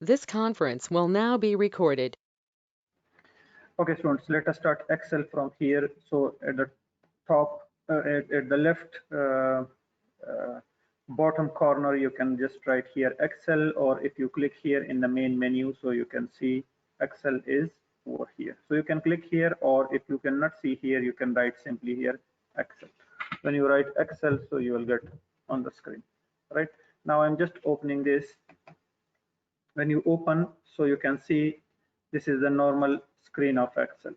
This conference will now be recorded. Okay, students, let us start Excel from here. So at the top, at the left bottom corner, you can just write here Excel, or if you click here in the main menu, so you can see Excel is over here. So you can click here, or if you cannot see here, you can write simply here Excel. When you write Excel, so you will get on the screen, right? Now I'm just opening this. When you open, so you can see this is the normal screen of Excel,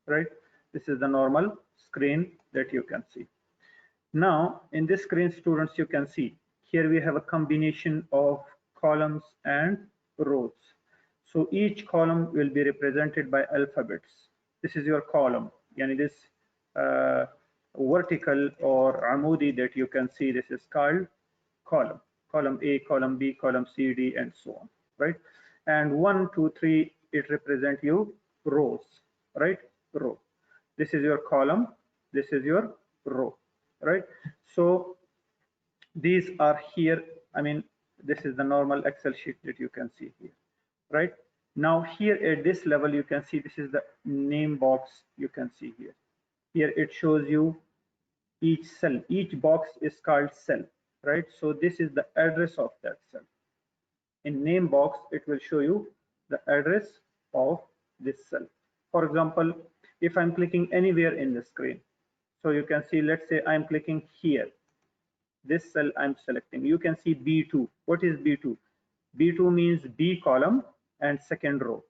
right? This is the normal screen that you can see. Now in this screen, students, you can see here we have a combination of columns and rows. So each column will be represented by alphabets. This is your column, yani this vertical or amudi that you can see, this is called column. Column A, column B, column C, D, and so on, right? And 1, 2, 3, it represent you rows, right? Row. This is your column, this is your row, right? So these are here. I mean, this is the normal Excel sheet that you can see here, right? Now here at this level, you can see this is the name box you can see here. Here it shows you each cell. Each box is called cell, right? So this is the address of that cell. In name box, it will show you the address of this cell. For example, if I'm clicking anywhere in the screen, so you can see, let's say I'm clicking here, this cell I'm selecting, you can see B2. What is B2? B2 means B column and second row.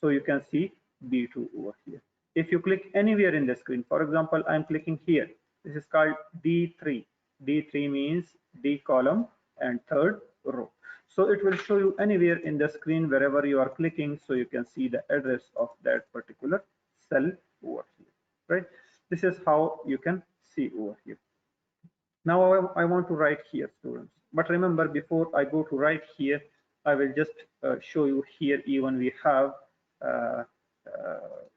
So you can see B2 over here. If you click anywhere in the screen, for example, I'm clicking here, this is called D3. D3 means D column and third row. So it will show you anywhere in the screen wherever you are clicking, so you can see the address of that particular cell over here, right? This is how you can see over here. Now I want to write here, students. But remember, before I go to write here, I will just show you here. Even we have uh,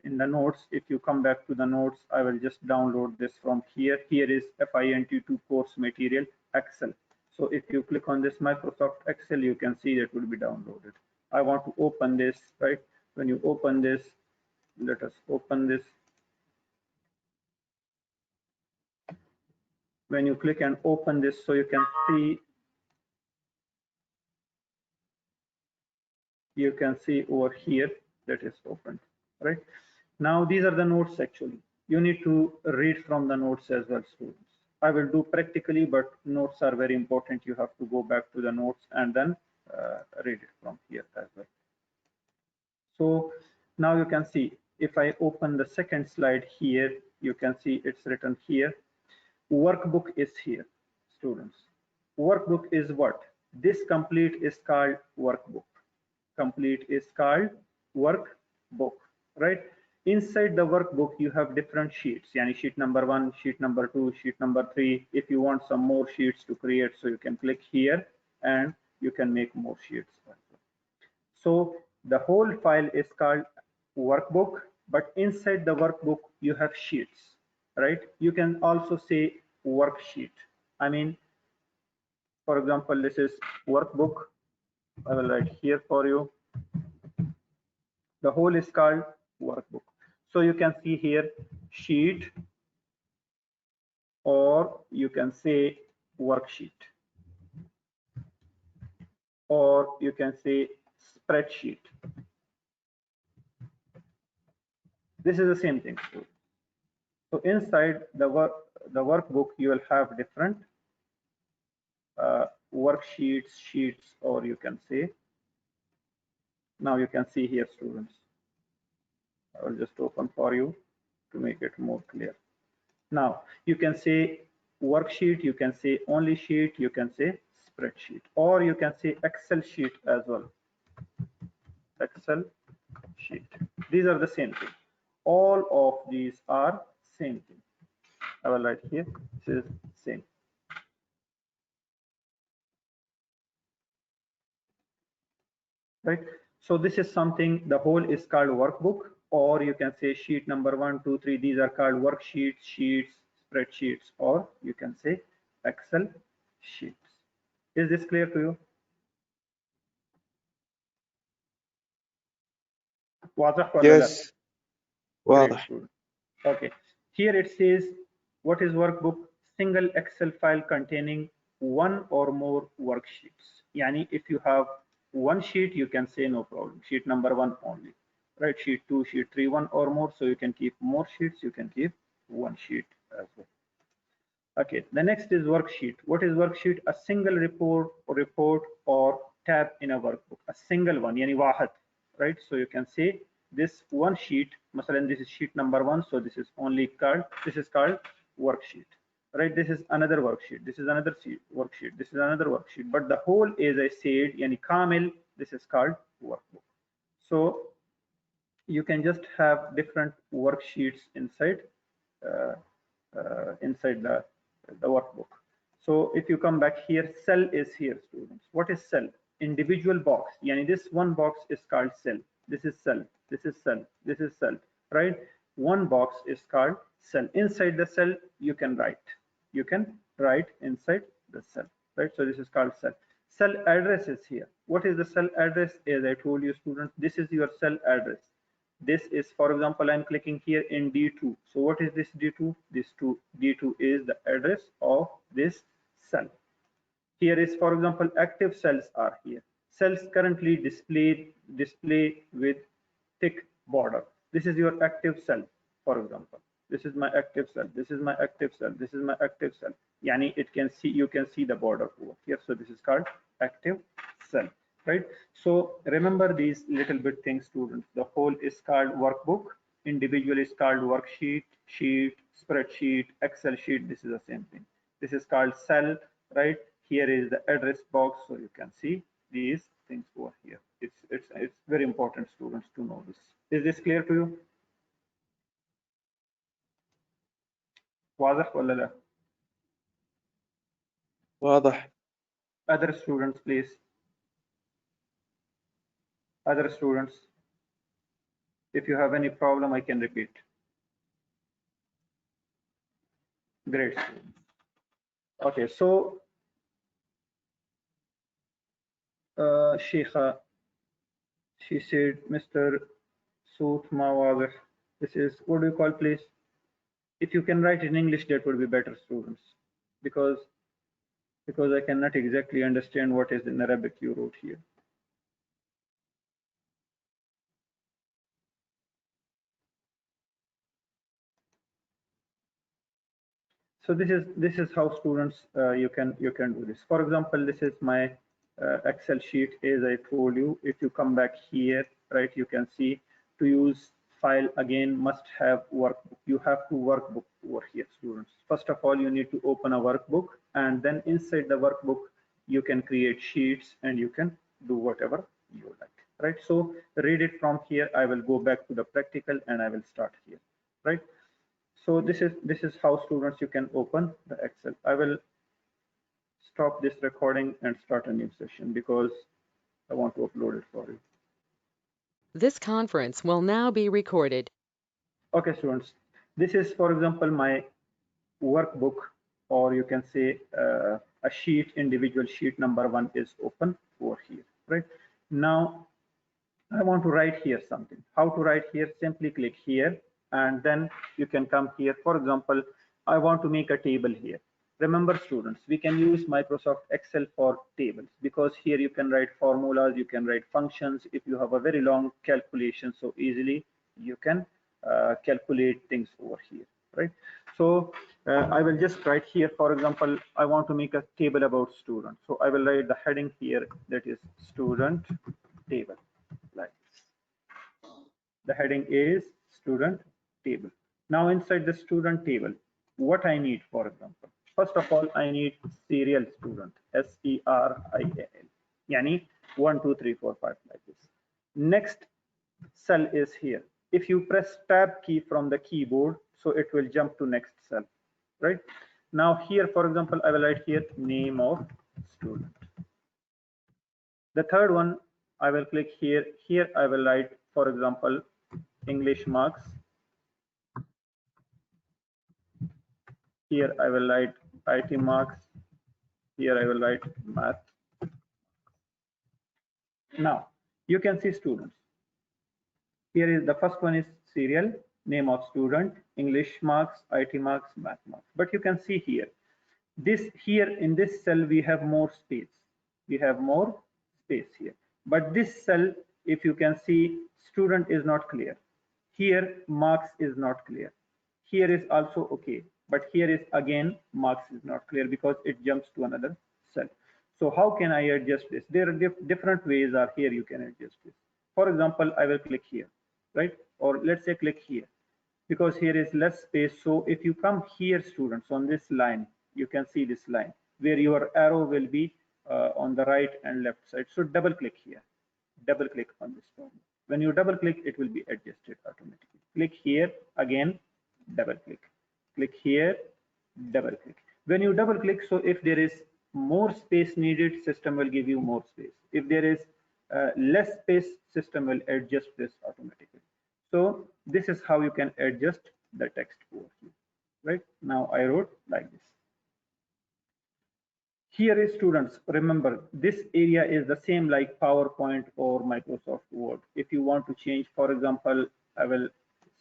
in the notes. If you come back to the notes, I will just download this from here. Here is FINT-II course material Excel. So if you click on this Microsoft Excel, you can see that will be downloaded. I want to open this, right? When you open this, let us open this. When you click and open this, so you can see over here that is opened, right? Now these are the notes. Actually, you need to read from the notes as well, students. I will do practically, but notes are very important. You have to go back to the notes and then read it from here as well. So now you can see, if I open the second slide here, you can see it's written here, workbook is here, students. Workbook is what? This complete is called workbook. Complete is called workbook, right? Inside the workbook, you have different sheets. Yani sheet number 1, sheet number 2, sheet number 3. If you want some more sheets to create, so you can click here and you can make more sheets. So the whole file is called workbook, but inside the workbook, you have sheets, right? You can also say worksheet. I mean, for example, this is workbook. I will write here for you. The whole is called workbook. So you can see here sheet, or you can say worksheet, or you can say spreadsheet. This is the same thing. So inside the workbook, you will have different worksheets, sheets, or you can say, now you can see here, students. I will just open for you to make it more clear. Now you can say worksheet, you can say only sheet, you can say spreadsheet, or you can say Excel sheet as well. Excel sheet. These are the same thing. All of these are same thing. I will write here. This is same. Right. So this is something. The whole is called workbook, or you can say sheet number 1, 2, 3. These are called worksheets, sheets, spreadsheets, or you can say Excel sheets. Is this clear to you? واضح ولا لا؟ Yes. Great واضح. student. Okay. Here it says, what is workbook? Single Excel file containing one or more worksheets. Yani if you have one sheet, you can say no problem. Sheet number one only, right? Sheet two, sheet three, one or more. So you can keep more sheets. You can keep one sheet as well. Okay, the next is worksheet. What is worksheet? A single report or tab in a workbook. A single one, yani wahat, right? So you can say this one sheet, masalan, this is sheet number one, so this is only called, this is called worksheet, right? This is another worksheet, this is another worksheet, this is another worksheet, but the whole, as I said, yani kamil, this is called workbook. So you can just have different worksheets inside uh, inside the workbook. So if you come back here, cell is here, students. What is cell? Individual box. Yani this one box is called cell. This is cell. This is cell. This is cell. Right? One box is called cell. Inside the cell, you can write. You can write inside the cell. Right? So this is called cell. Cell address is here. What is the cell address? As I told you, students, this is your cell address. This is, for example, I'm clicking here in D2. So what is this D2? This D2 is the address of this cell. Here is, for example, active cells are here. Cells currently display with thick border. This is your active cell, for example. This is my active cell. This is my active cell. This is my active cell. Yani it can see, you can see the border over here. So this is called active cell, right? So remember these little bit things, students. The whole is called workbook. Individual is called worksheet, sheet, spreadsheet, Excel sheet. This is the same thing. This is called cell, right? Here is the address box, so you can see these things over here. It's very important, students, to know this. Is this clear to you? واضح ولا لا? واضح. Other students, please. Other students, if you have any problem, I can repeat. Great, students. Okay, so Sheikha, she said, Mr. Soot Mawadih. This is, what do you call, please? If you can write in English, that would be better, students, because I cannot exactly understand what is in Arabic you wrote here. So this is how students you can do this. For example, this is my Excel sheet. As I told you, if you come back here, right, you can see to use file again must have workbook. You have to workbook over here, students. First of all, you need to open a workbook, and then inside the workbook you can create sheets and you can do whatever you like, right? So read it from here. I will go back to the practical and I will start here, right? So this is how, students, you can open the Excel. I will stop this recording and start a new session because I want to upload it for you. This conference will now be recorded. Okay, students, this is, for example, my workbook, or you can say a sheet, individual sheet number one is open over here, right? Now I want to write here something. How to write here? Simply click here and then you can come here. For example, I want to make a table here. Remember, students, we can use Microsoft Excel for tables because here you can write formulas, you can write functions. If you have a very long calculation, so easily you can calculate things over here, right? So I will just write here, for example, I want to make a table about student. So I will write the heading here, that is student table, like this. The heading is student table. Now inside the student table, what I need, for example, first of all, I need serial student, SERIAL, yani 1, 2, 3, 4, 5, like this. Next cell is here. If you press tab key from the keyboard, so it will jump to next cell, right? Now here, for example, I will write here name of student. The third one, I will click here. Here I will write, for example, English marks. Here I will write IT marks. Here I will write math. Now you can see, students, Here is the first one is serial, name of student, English marks, IT marks, math marks. But you can see here, this here in this cell we have more space. We have more space here. But this cell, if you can see, student is not clear. Here marks is not clear. Here is also okay. But here is again marks is not clear because it jumps to another cell. So how can I adjust this? There are different ways are here you can adjust this. For example, I will click here, right? Or let's say click here because here is less space. So if you come here, students, on this line, you can see this line where your arrow will be on the right and left side. So double click here, double click on this one. When you double click, it will be adjusted automatically. Click here again, double click here, double click. When you double click, so if there is more space needed, system will give you more space. If there is less space, system will adjust this automatically. So this is how you can adjust the text over here, right? Now I wrote like this. Here is students, remember this area is the same like PowerPoint or Microsoft Word. If you want to change, for example, I will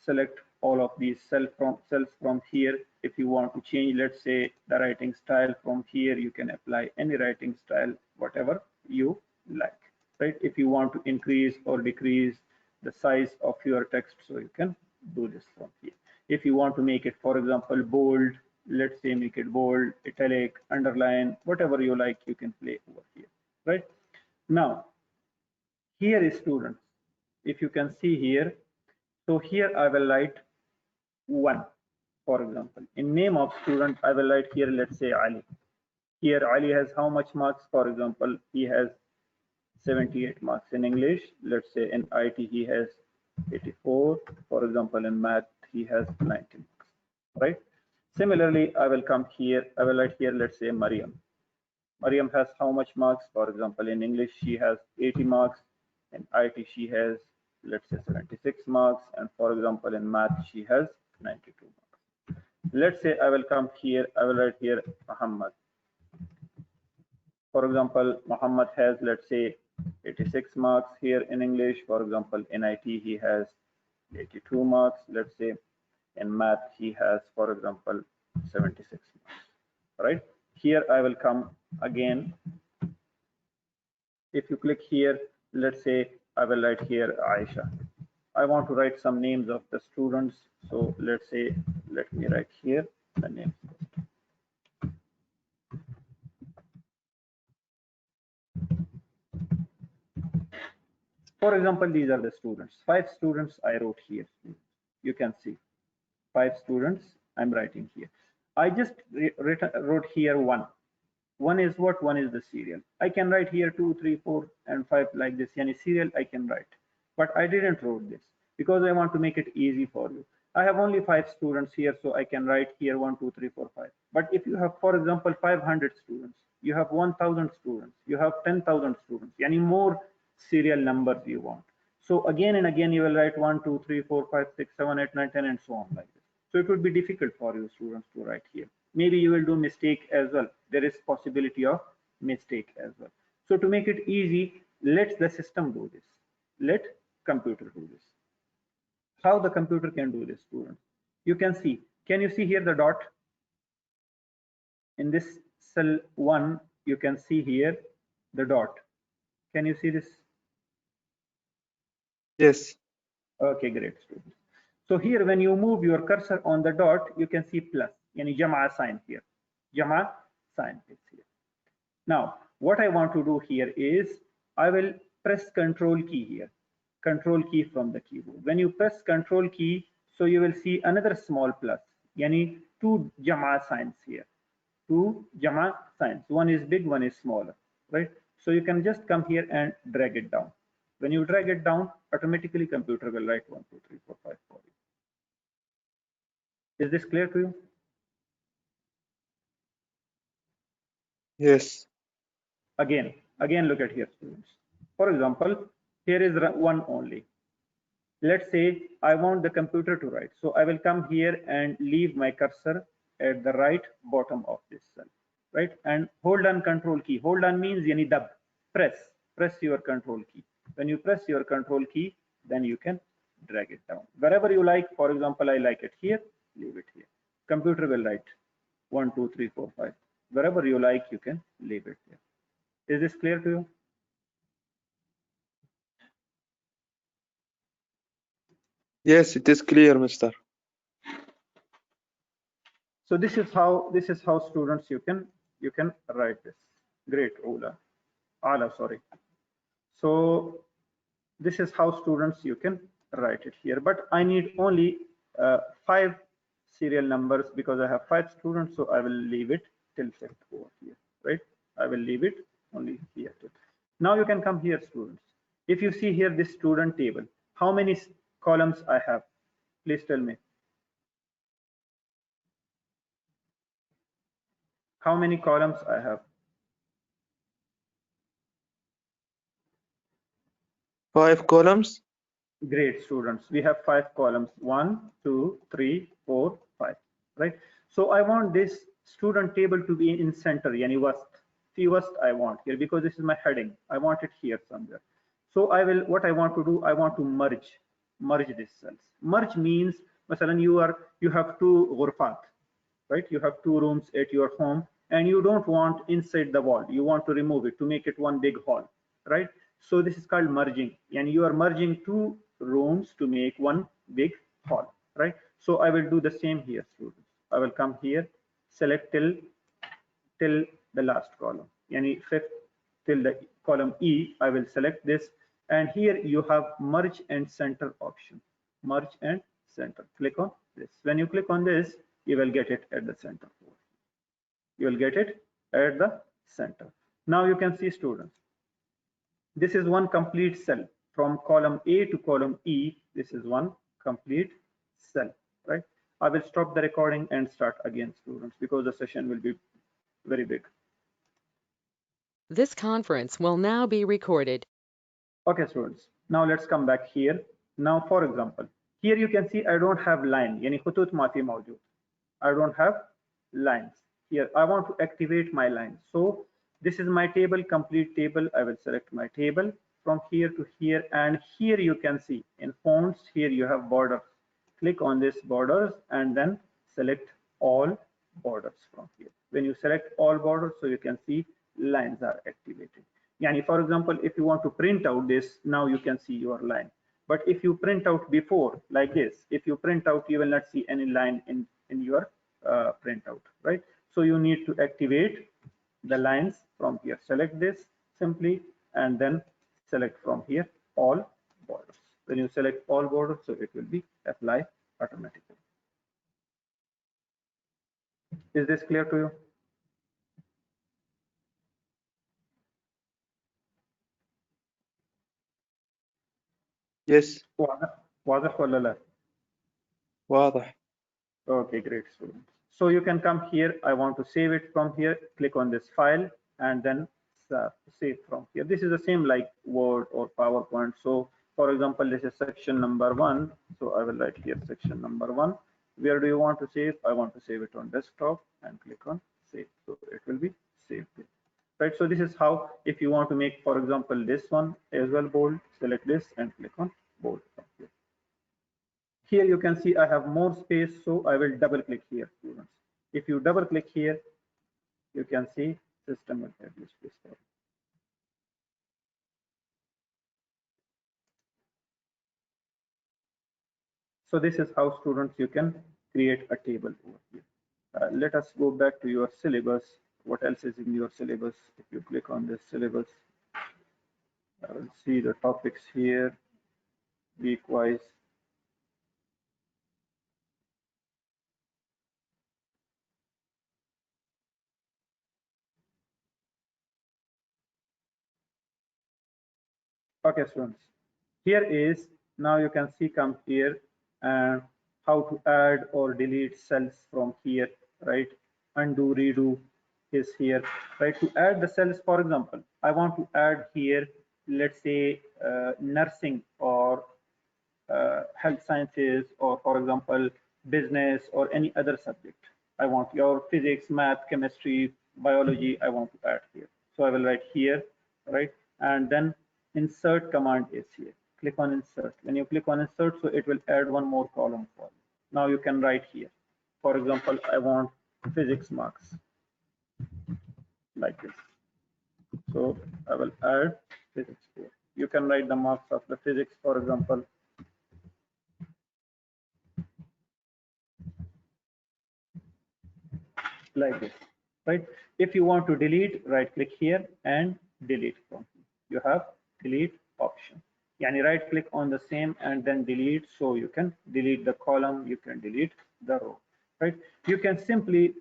select all of these cells from here. If you want to change, let's say the writing style from here, you can apply any writing style, whatever you like, right? If you want to increase or decrease the size of your text, so you can do this from here. If you want to make it, for example, bold, let's say make it bold, italic, underline, whatever you like, you can play over here, right? Now, here is students. If you can see here, so here I will write 1, for example. In name of student, I will write here, let's say Ali. Here Ali has how much marks? For example, he has 78 marks. In English, let's say in IT, he has 84. For example, in math, he has 90 marks, right? Similarly, I will come here, I will write here, let's say Mariam. Mariam has how much marks? For example, in English, she has 80 marks. In IT, she has, let's say 76 marks. And for example, in math, she has 92 marks. Let's say I will come here, I will write here Muhammad. For example, Muhammad has, let's say, 86 marks here in English. For example, in IT, he has 82 marks. Let's say in math, he has, for example, 76 marks, right? Here I will come again. If you click here, let's say I will write here Aisha. I want to write some names of the students. So let's say, let me write here the names. For example, these are the students. 5 students I wrote here. You can see 5 students I'm writing here. I just wrote here 1. 1 is what? 1 is the serial. I can write here 2, 3, 4, and 5 like this. Any serial I can write. But I didn't wrote this because I want to make it easy for you. I have only 5 students here, so I can write here 1, 2, 3, 4, 5. But if you have, for example, 500 students, you have 1,000 students, you have 10,000 students, any more serial numbers you want. So again and again, you will write 1, 2, 3, 4, 5, 6, 7, 8, 9, 10, and so on like this. So it would be difficult for you students to write here. Maybe you will do mistake as well. There is possibility of mistake as well. So to make it easy, let the system do this. Let computer do this. How the computer can do this, students? You can see. Can you see here the dot? In this cell 1, you can see here the dot. Can you see this? Yes. Okay, great, students. So here, when you move your cursor on the dot, you can see plus, yani jama sign here. Jama sign is here. Now, what I want to do here is, I will press Control key here. Control key from the keyboard. When you press Control key, so you will see another small plus, yani 2 jama signs here. 2 jama signs. One is big, one is smaller, right? So you can just come here and drag it down. When you drag it down, automatically computer will write 1, 2, 3, 4, 5 for you. Is this clear to you? Yes. Again, look at here, students. For example, here is 1 only. Let's say I want the computer to write. So I will come here and leave my cursor at the right bottom of this cell, right? And hold on Control key. Hold on means yani dab. Press your Control key. When you press your Control key, then you can drag it down wherever you like. For example, I like it here, leave it here. Computer will write 1 2 3 4 5. Wherever you like, you can leave it here. Is this clear to you? Yes, it is clear, Mister. So this is how students you can write this. Great, Ala, sorry. So this is how students you can write it here, but I need only 5 serial numbers because I have 5 students, so I will leave it till 5th over here, right? I will leave it only here. Now you can come here, students. If you see here this student table, how many columns I have? Please tell me. How many columns I have? 5 columns. Great, students. We have 5 columns. 1 2 3 4 5, right? So I want this student table to be in center, yani first I want here, because this is my heading. I want it here somewhere. So what I want to do, I want to merge these cells. Merge means, masalan, you have 2 ghurfat, right? You have 2 rooms at your home, and you don't want inside the wall. You want to remove it to make it one big hall, right? So this is called merging, and you are merging 2 rooms to make one big hall, right? So I will do the same here, students. I will come here, select till the last column, yani fifth till the column E. I will select this, and here you have merge and center option. Merge and center. Click on this. When you click on this, you will get it at the center. You will get it at the center. Now you can see, students, this is one complete cell from column A to column E. This is one complete cell, right? I will stop the recording and start again, students, because the session will be very big. This conference will now be recorded. Okay, students, now let's come back here. Now, for example, here you can see I don't have line, yani khutut ma fi mawjood. I don't have lines here. I want to activate my line. So this is my table, complete table. I will select my table from here to here, and here you can see in fonts, here you have borders. Click on this borders and then select all borders from here. When you select all borders, so you can see lines are activated. Yani, for example, if you want to print out this, now you can see your line. But if you print out before like this, if you print out, you will not see any line in your printout, right? So you need to activate the lines from here. Select this simply, and then select from here all borders. When you select all borders, so it will be applied automatically. Is this clear to you? Yes. واضح ولا لا؟ واضح. Okay, great, students. So you can come here. I want to save it from here. Click on this file and then save from here. This is the same like Word or PowerPoint. So for example, this is section number 1. So I will write here section number 1. Where do you want to save? I want to save it on desktop and click on save. So it will be saved. Right. So this is how, if you want to make, for example, this one as well bold, select this and click on bold from here. Here you can see I have more space, so I will double click here, students. If you double click here, you can see system will establish this for you. So this is how, students, you can create a table over here. Let us go back to your syllabus. What else is in your syllabus? If you click on this syllabus, I will see the topics here, week-wise. Okay, students. Here is, now you can see, come here, and how to add or delete cells from here, right? Undo, redo is here, right? To add the cells, for example, I want to add here, let's say, nursing or health sciences, or for example, business or any other subject. I want your physics, math, chemistry, biology, I want to add here. So I will write here, right? And then insert command is here. click on insert. When you click on insert, so it will add one more column for you. Now you can write here. For example, I want physics marks like this. So I will add physics here. You can write the marks of the physics, for example, like this, right? If you want to delete, right click here and delete from here. You have delete option. Yani right click on the same and then delete, so you can delete the column, you can delete the row, right? You can simply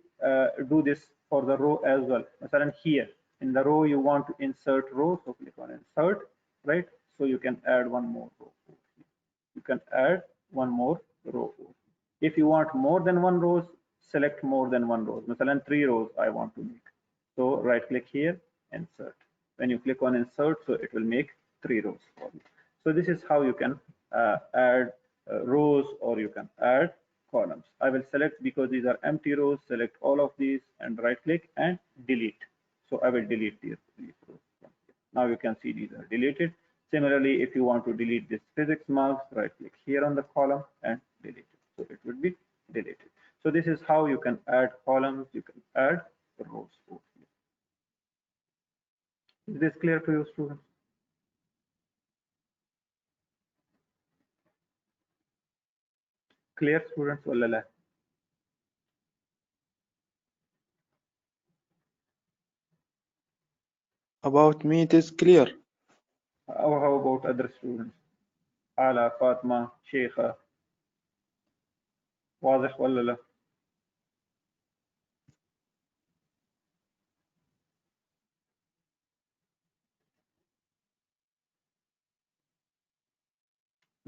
do this for the row as well. Masalan, here in the row you want to insert row, so click on insert, right? So you can add one more row. You can add one more row. If you want more than one rows, select more than one rows. Masalan, 3 rows I want to make. So right click here, insert. When you click on insert, so it will make 3 rows for you. So this is how you can add rows, or you can add columns. I will select, because these are empty rows, select all of these and right click and delete. So I will delete these rows. Now you can see these are deleted. Similarly, if you want to delete this physics marks, right click here on the column and delete it. So it would be deleted. So this is how you can add columns, you can add rows. Is this clear to you, students? Clear, students? About me, it is clear. How about other students? Ala, Fatma, Sheikha, واضح ولا لا?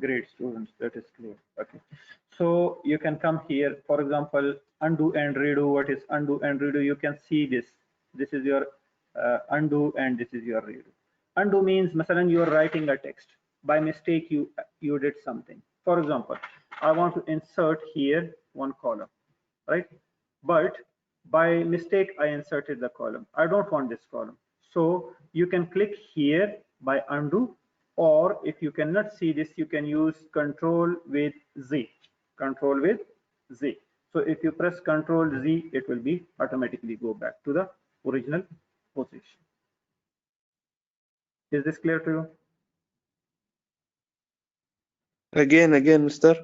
Great, students, that is clear. Okay, so you can come here, for example, undo and redo. What is undo and redo? You can see this. This is your undo and this is your redo. Undo means, masalan, you are writing a text. By mistake, you did something. For example, I want to insert here one column, right? But by mistake, I inserted the column. I don't want this column. So you can click here by undo, or if you cannot see this, you can use control with Z, control with Z. So if you press control Z, it will be automatically go back to the original position. Is this clear to you? Again, mister.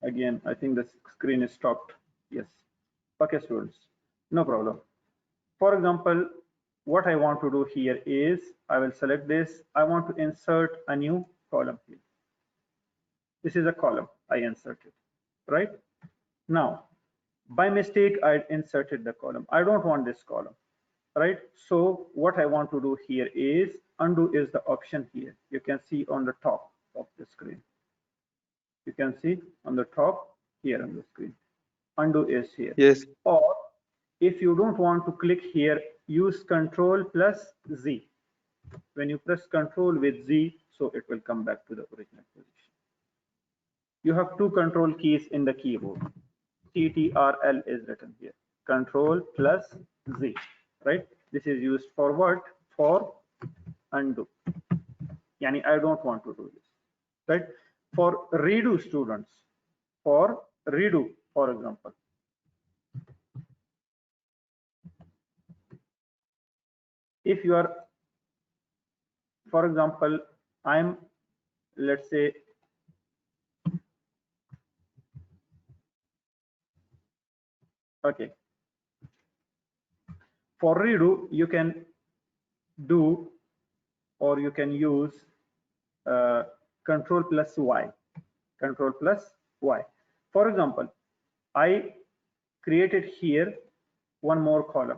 Again, I think the screen is stopped. Yes. Okay, students, no problem. For example, what I want to do here is I will select this. I want to insert a new column here. This is a column I inserted, right? Now, by mistake, I inserted the column. I don't want this column, right? So what I want to do here is undo is the option here. You can see on the top of the screen. You can see on the top here on the screen. Undo is here. Yes. Or if you don't want to click here, use control plus Z. When you press control with Z, so it will come back to the original position. You have two control keys in the keyboard. CTRL is written here. Control plus Z, right? This is used for what? For undo. Yani I don't want to do this, right? For redo, students, for redo, for example, if you are, for example, I'm, let's say, okay, for redo, you can do, or you can use uh, control plus Y, control plus Y. For example, I created here one more column.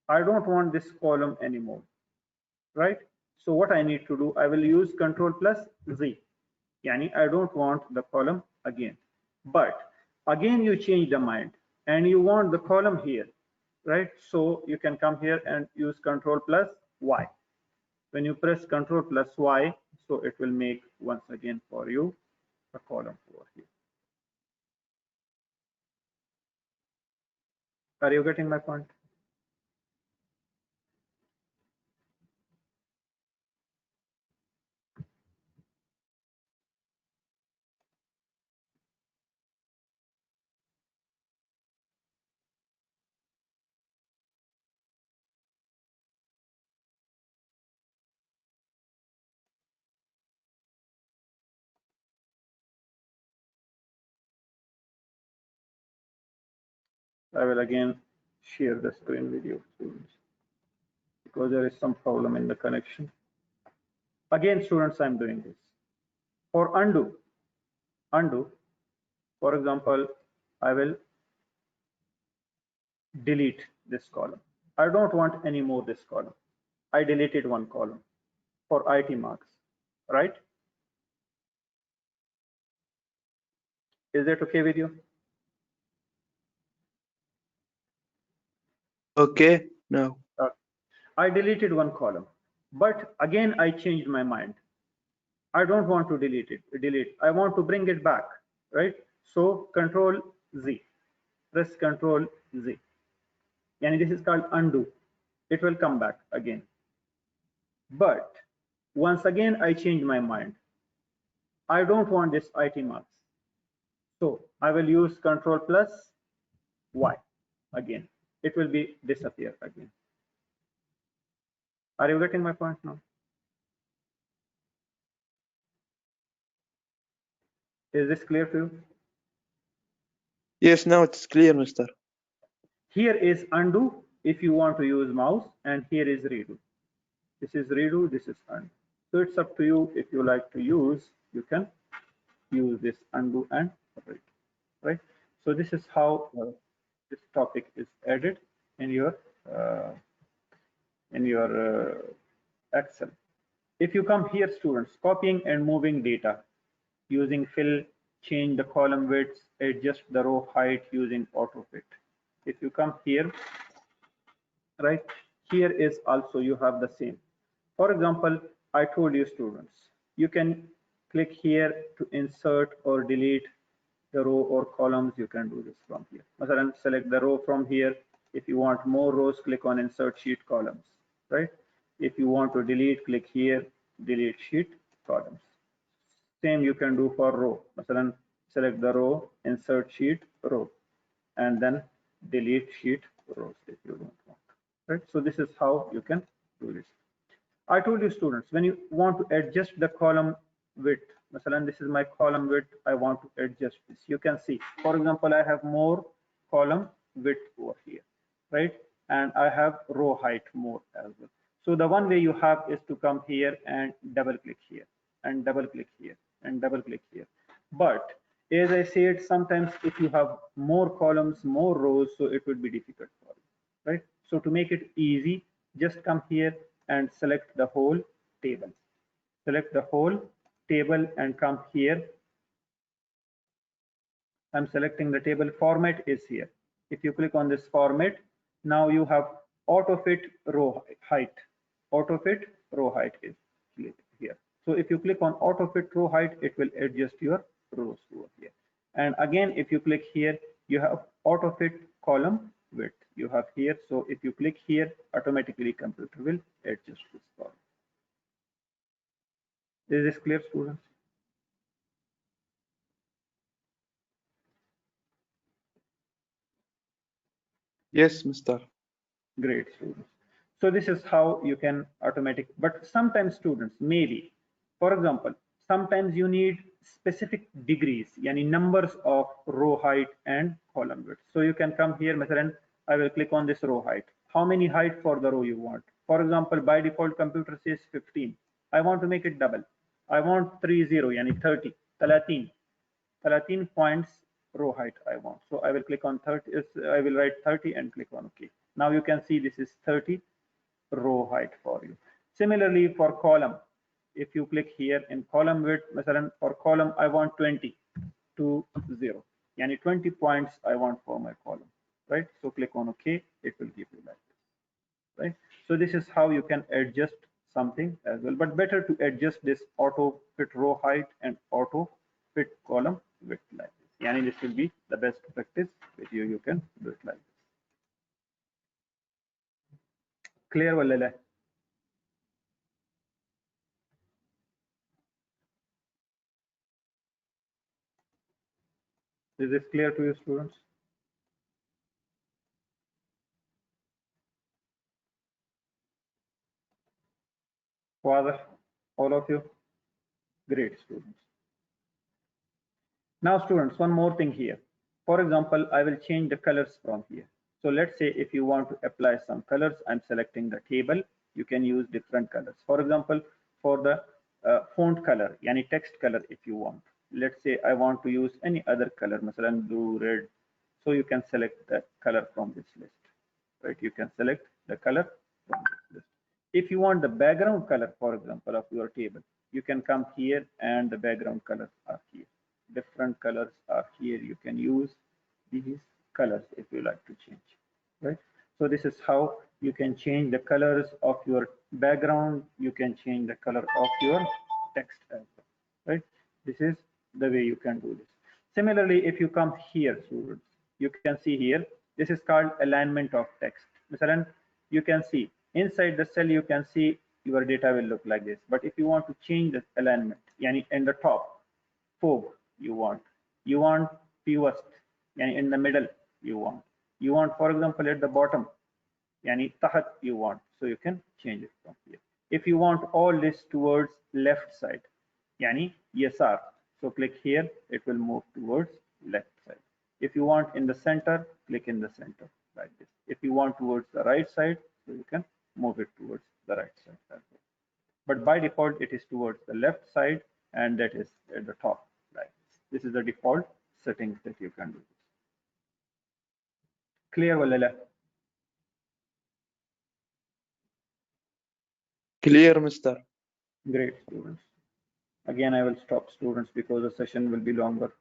I don't want this column anymore, right? So what I need to do, I will use control plus Z. Yani I don't want the column again. But again, you change the mind and you want the column here, right? So you can come here and use control plus Y. When you press control plus Y, so it will make once again for you a column over here. Are you getting my point? I will again share the screen with you, students, because there is some problem in the connection. Again, students, I'm doing this. For undo, for example, I will delete this column. I don't want any more this column. I deleted one column for IT marks, right? Is that okay with you? Okay, now. I deleted one column, but again, I changed my mind. I don't want to delete. I want to bring it back, right? So Control Z, press Control Z. And this is called undo. It will come back again. But once again, I change my mind. I don't want this IT marks. So I will use Control plus Y again. It will be disappear again. Are you getting my point now? Is this clear to you? Yes, now it's clear, mister. Here is undo if you want to use mouse, and here is redo. This is redo, this is undo. So it's up to you. If you like to use, you can use this undo and redo, right? So this is how this topic is added in your uh, Excel. If you come here, students, copying and moving data using fill, change the column widths, adjust the row height using auto fit. If you come here, right, here is also you have the same. For example, I told you, students, you can click here to insert or delete the row or columns. You can do this from here. Masalan, select the row from here. If you want more rows, click on insert sheet columns, right? If you want to delete, click here, delete sheet columns. Same you can do for row. Masalan, select the row, insert sheet row, and then delete sheet rows if you don't want, right? So this is how you can do this. I told you, students, when you want to adjust the column width, masalan, this is my column width, I want to adjust this. You can see, for example, I have more column width over here, right? And I have row height more as well. So the one way you have is to come here and double click here and double click here and double click here. But as I said, sometimes if you have more columns, more rows, so it would be difficult for you, right? So to make it easy, just come here and select the whole table. Select the whole table and come here. I'm selecting the table. Format is here. If you click on this format, now you have auto fit row height. Auto fit row height is here. So if you click on auto fit row height, it will adjust your rows over here. And again, if you click here, you have auto fit column width. You have here. So if you click here, automatically computer will adjust this column. Is this clear, students? Yes, mister. Great, students. So this is how you can but sometimes students, maybe, for example, sometimes you need specific degrees, yani numbers of row height and column width. So you can come here, مثلا, I will click on this row height. How many height for the row you want? For example, by default, computer says 15. I want to make it double. I want 30, yani 30, 13 points row height I want. So I will click on 30, I will write 30 and click on OK. Now you can see this is 30 row height for you. Similarly for column, if you click here in column width, for column I want 20 to 0. Yani 20 points I want for my column, right? So click on OK, it will give you like this, right? So this is how you can adjust something as well, but better to adjust this auto fit row height and auto fit column width like this. Yani this will be the best practice with you. You can do it like this. Clear, Walala? Is this clear to you, students? Father, all of you? Great, students. Now, students, one more thing here. For example, I will change the colors from here. So let's say if you want to apply some colors, I'm selecting the table. You can use different colors. For example, for the font color, yani text color, if you want. Let's say I want to use any other color, masalan blue, red. So you can select the color from this list, right? You can select the color from this list. If you want the background color, for example, of your table, you can come here and the background colors are here. Different colors are here. You can use these colors if you like to change, right? So this is how you can change the colors of your background. You can change the color of your text as well, right? This is the way you can do this. Similarly, if you come here, students, you can see here, this is called alignment of text. Misalan, you can see inside the cell, you can see your data will look like this. But if you want to change the alignment, yani in the top, fog you want fewest, yani in the middle you want, for example, at the bottom, yani tahat you want, so you can change it from here. If you want all this towards left side, yani yasar, so click here, it will move towards left side. If you want in the center, click in the center like this. If you want towards the right side, so you can move it towards the right side as well. But by default it is towards the left side, and that is at the top like this. This is the default settings that you can do. Clear wala la? Clear, Mr. Great, students. Again, I will stop, students, because the session will be longer.